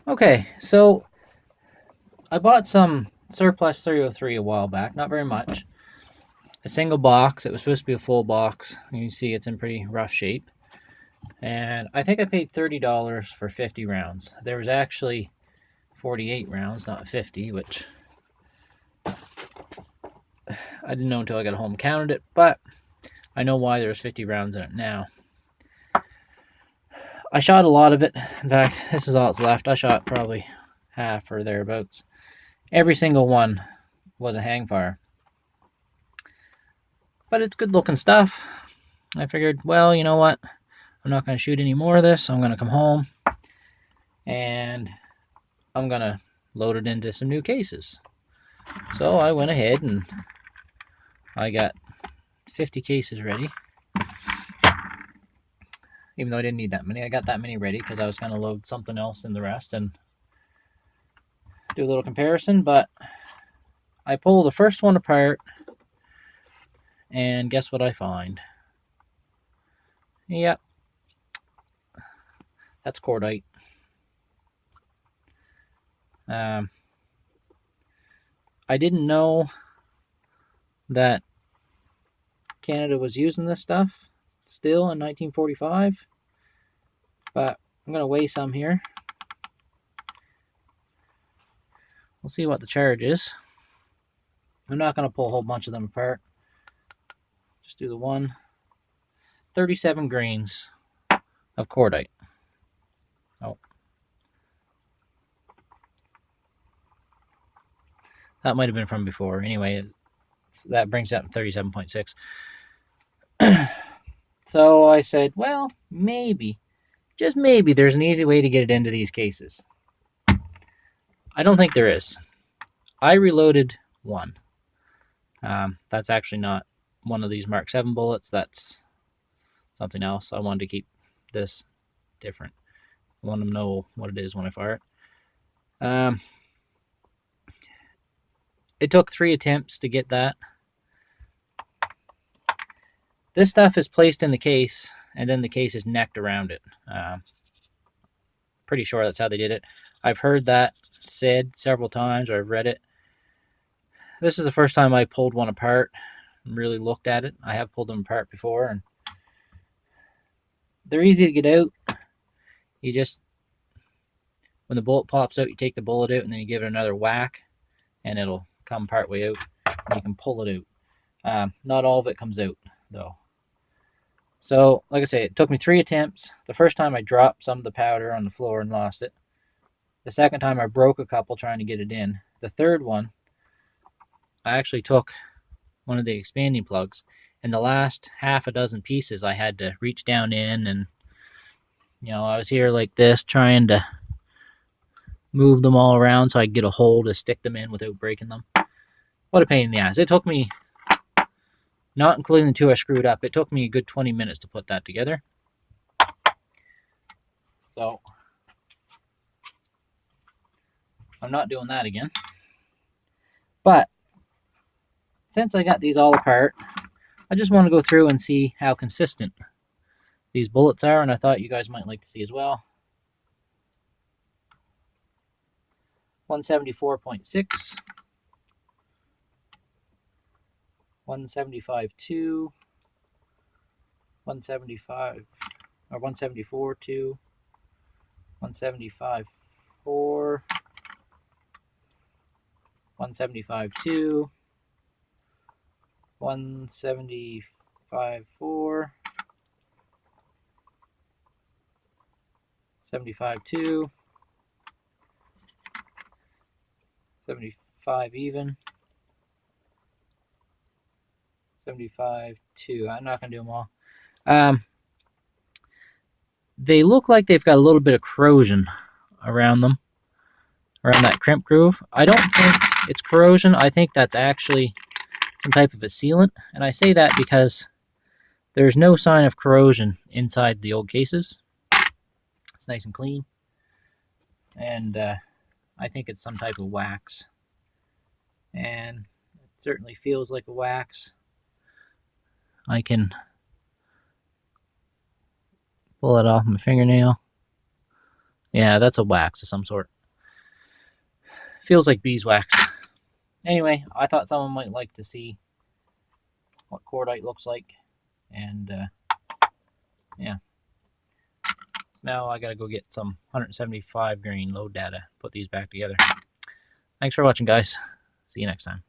Okay, so I bought some Surplus 303 a while back, not very much. A single box. It was supposed to be a full box. You can see it's in pretty rough shape. And I think I paid $30 for 50 rounds. There was actually 48 rounds, not 50, which I didn't know until I got home and counted it, but I know why there's 50 rounds in it now. I shot a lot of it. In fact, this is all that's left. I shot probably half or thereabouts. Every single one was a hang fire. But it's good looking stuff. I figured, well, you know what? I'm not going to shoot any more of this. I'm going to come home and I'm going to load it into some new cases. So I went ahead and I got 50 cases ready. Even though I didn't need that many, I got that many ready because I was going to load something else in the rest and do a little comparison. But I pull the first one apart, and guess what I find? Yep, that's cordite. I didn't know that Canada was using this stuff still in 1945, but I'm going to weigh some here. We'll see what the charge is. I'm not going to pull a whole bunch of them apart. Just do the one. 37 grains of cordite. Oh. That might have been from before. Anyway, that brings it up to 37.6. So I said, well, maybe, just maybe, there's an easy way to get it into these cases. I don't think there is. I reloaded one. That's actually not one of these mk7 bullets. That's something else. I wanted to keep this different. I want to know what it is when I fire it. It took 3 attempts to get that. This stuff is placed in the case, and then the case is necked around it. Pretty sure that's how they did it. I've heard that said several times, or I've read it. This is the first time I pulled one apart and really looked at it. I have pulled them apart before, and they're easy to get out. You just, when the bullet pops out, you take the bullet out, and then you give it another whack, and it'll come part way out, and you can pull it out. Not all of it comes out, though. So, like I say, it took me 3 attempts. The first time I dropped some of the powder on the floor and lost it. The second time I broke a couple trying to get it in. The third one, I actually took one of the expanding plugs, and the last half a dozen pieces I had to reach down in, and I was here like this trying to move them all around so I could get a hole to stick them in without breaking them. What a pain in the ass. It took me, not including the 2 I screwed up, it took me a good 20 minutes to put that together. So, I'm not doing that again. But, since I got these all apart, I just want to go through and see how consistent these bullets are, and I thought you guys might like to see as well. 174.6, 175.2, 175 or 174.2, 175.4, 175.2, 175.4, 75.2, 75 even, 75.2. I'm not going to do them all. They look like they've got a little bit of corrosion around them, around that crimp groove. I don't think it's corrosion. I think that's actually some type of a sealant. And I say that because there's no sign of corrosion inside the old cases. It's nice and clean. And I think it's some type of wax. And it certainly feels like a wax. I can pull it off my fingernail. Yeah, that's a wax of some sort. Feels like beeswax. Anyway, I thought someone might like to see what cordite looks like. And yeah. Now I gotta go get some 175 grain load data, put these back together. Thanks for watching, guys. See you next time.